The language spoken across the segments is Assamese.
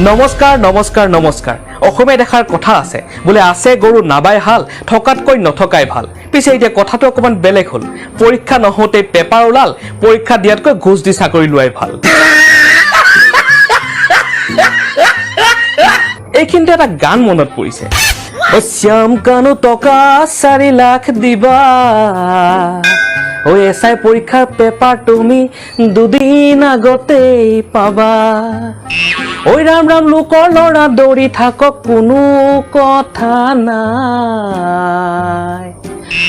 নমস্কাৰ নমস্কাৰ নমস্কাৰ অসমীয়া দেখাৰ কথা আছে বোলে আছে গৰু নাবাই হাল ঠকাতকৈ নঠকাই ভাল পিছে এতিয়া কথাটো অকমান বেলেগ হ'ল পৰীক্ষা নহওঁতে পেপাৰ ওলাল পৰীক্ষা দিয়াতকৈ ঘুষ দি চাকৰি লোৱাই ভাল এইখিনিতে এটা গান মনত পৰিছে শ্যাম কানু টকা 4 লাখ দিবা ওই এসআই পৰীক্ষাৰ পেপাৰ তুমি দুদিন আগতেই পাবা ওই ৰাম ৰাম লোকৰ লৰা দৌৰি থাকক কোনো কথা নাই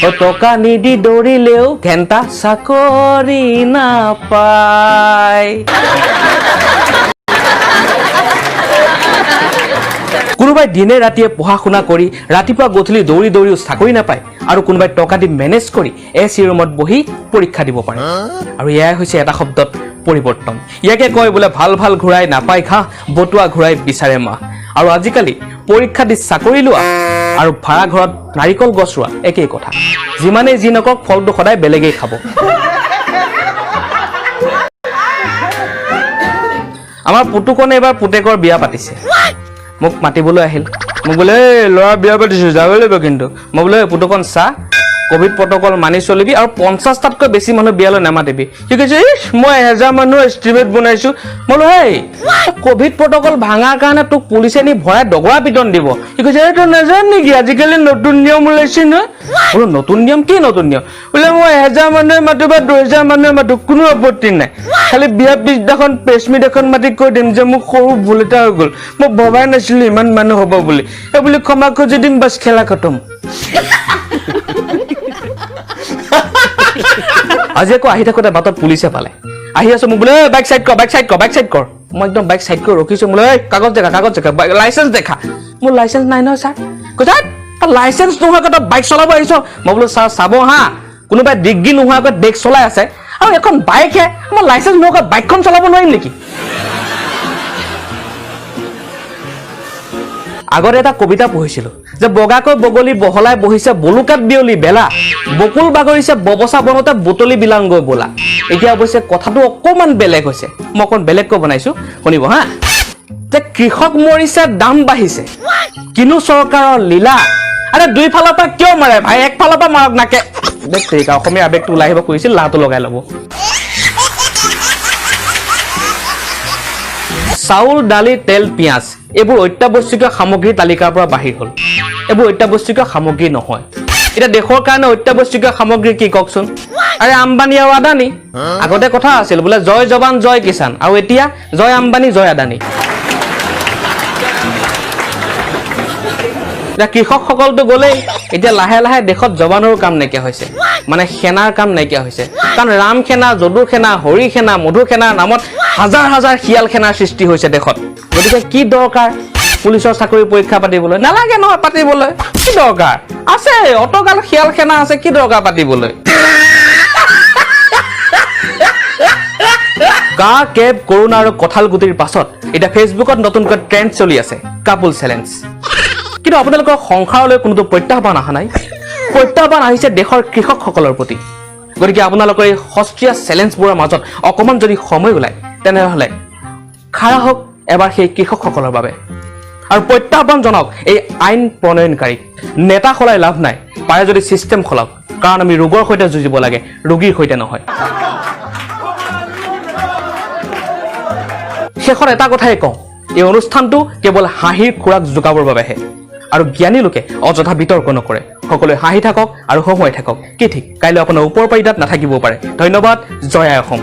ও টকা নিদি দৌৰিলেও ঘেন্টা চাকৰি নাপায় কোনোবাই দিনে ৰাতিয়ে পঢ়া শুনা কৰি ৰাতিপুৱা গধূলি দৌৰি দৌৰিও চাকৰি নাপায় আৰু কোনোবাই টকা দি মেনেজ কৰি এচি ৰুমত বহি পৰীক্ষা দিব পাৰে আৰু এয়াই হৈছে এটা শব্দত পৰিৱৰ্তন ইয়াকে কয় বোলে ভাল ভাল ঘূৰাই নাপায় ঘাঁহ বটুৱা ঘূৰাই বিচাৰে মাহ আৰু আজিকালি পৰীক্ষা দি চাকৰি লোৱা আৰু ভাড়া ঘৰত নাৰিকল গছ ৰোৱা একেই কথা যিমানে যি নকক ফলটো সদায় বেলেগেই খাব আমাৰ পুতুকনে এবাৰ পুতেকৰ বিয়া পাতিছে মোক মাতিবলৈ আহিল মোক বোলে ল'ৰা বিয়া পাতিছো যাব লাগিব কিন্তু মই বোলে পুতুকন চা কোভিড প্ৰটকল মানি চলিবি আৰু 50টাতকৈ বেছি মানুহ বিয়ালৈ নামাতিবি কি কৈছে মই 1000 মানুহ এস্টিমেট বনাইছো মই বোলে হেই কোভিড প্ৰটকল ভাঙাৰ কাৰণে তোক পুলিচে নি ভৰাই ডগৰা পিটন দিব কি কৈছে এইটো নাজান নেকি আজিকালি নতুন নিয়ম ওলাইছে ন বোলে নতুন নিয়ম কি নতুন নিয়ম বোলে মই 1000 মানুহ মাতো বা 2000 মানুহ মাতো কোনো আপত্তি নাই খালি বিয়া পিছদিনাখন প্ৰেছমিট এখন মাতি কৈ দিম যে মোক সৰু ভুল এটা হৈ গ'ল মই ভবাই নাছিলো ইমান মানুহ হ'ব বুলি এই বুলি ক্ষমা খুজি দিম বাছ খেলা খতম আজি আকৌ আহি থাকোতে বাটত পুলিচে পালে আহি আছো মোক বোলে বাইক সাইড কৰ মই একদম বাইক সাইড কৰি ৰখিছো বোলে কাগজ দেখা লাইসেন্স দেখা মোৰ লাইসেন্স নাই নহয় ছাৰ কৈছে লাইসেন্স নোহোৱাকৈ তই বাইক চলাব আহিছ মই বোলো ছাৰ চাব হা কোনোবাই ডিগ্ৰী নোহোৱাকৈ বেগ চলাই আছে আৰু এখন বাইকহে মই লাইসেন্স নোহোৱাকৈ বাইকখন চলাব নোৱাৰিম নেকি আগতে এটা কবিতা পঢ়িছিলো যে বগাকৈ বগলী বহলাই বহিছে বলুকাত বিয়লি বেলা বকুল বাগৰিছে ববসা বনতে বুটলি বিলাংগৈ বোলা এতিয়া অৱশ্যে কথাটো অকমান বেলেগ হৈছে মই অকণ বেলেগকৈ বনাইছো শুনিব হা যে কৃষক মৰিছে দাম বাঢ়িছে কিনো চৰকাৰৰ লীলা আৰে দুই ফালৰ পৰা কিয় মাৰে ভাই এক ফালৰ পৰা মাৰক নাকে দেখেই অসমীয়া আবেগটো ওলাই আহিব কৈছিল লাটো লগাই ল'ব চাউল দালি তেল পিয়াজ এইবোৰ অত্যাৱশ্যকীয় সামগ্ৰীৰ তালিকাৰ পৰা বাহিৰ হ'ল এইবোৰ অত্যাৱশ্যকীয় সামগ্ৰী নহয় এটা দেশৰ কাৰণে অত্যাৱশ্যকীয় সামগ্ৰী কি কওকচোন আৰে আম্বানী আৰু আদানী আগতে কথা আছিল বোলে জয় জৱান জয় কিষাণ আৰু এতিয়া জয় আম্বানী জয় আদানী এতিয়া কৃষকসকলটো গ'লেই এতিয়া লাহে লাহে দেশত জৱানৰো কাম নাইকিয়া হৈছে মানে সেনাৰ কাম নাইকিয়া হৈছে কাৰণ ৰাম সেনা যদু সেনা হৰি সেনা মধু সেনাৰ নামত হাজাৰ হাজাৰ শিয়াল সেনাৰ সৃষ্টি হৈছে দেশত গতিকে কি দৰকাৰ পুলিচৰ চাকৰি পৰীক্ষা পাতিবলৈ নালাগে নহয় পাতিবলৈ কি দৰকাৰ আছে অটগাল শিয়াল সেনা আছে কি দৰকাৰ পাতিবলৈ কাৰ কেব কৰোনা আৰু কঁঠাল গুটিৰ পাছত এটা ফেচবুকত নতুনকৈ ট্ৰেন্ড চলি আছে কাপল চেলেঞ্জ কিন্তু আপোনালোকৰ সংসাৰলৈ কোনোটো প্ৰত্যাহ্বান অহা নাই প্ৰত্যাহ্বান আহিছে দেশৰ কৃষকসকলৰ প্ৰতি গতিকে আপোনালোকৰ এই সস্তীয়া চেলেঞ্জবোৰৰ মাজত অকমান যদি সময় ওলায় তেনেহ'লে খাৰা হওক এবাৰ সেই কৃষকসকলৰ বাবে আৰু প্ৰত্যাহ্বান জনক এই আইন প্ৰণয়নকাৰীক নেতা সলাই লাভ নাই পাৰে যদি চিষ্টেম খলাওক কাৰণ আমি ৰোগৰ সৈতে যুঁজিব লাগে ৰোগীৰ সৈতে নহয় শেষত এটা কথাই কওঁ এই অনুষ্ঠানটো কেৱল হাঁহিৰ খোৰাক যোগাবৰ বাবেহে আৰু জ্ঞানী লোকে অযথা বিতৰ্ক নকৰে সকলোৱে হাঁহি থাকক আৰু হহুৱাই থাকক কি ঠিক কাইলৈ আপোনাৰ ওপৰ পাৰিতাত নাথাকিবও পাৰে ধন্যবাদ জয় আই অসম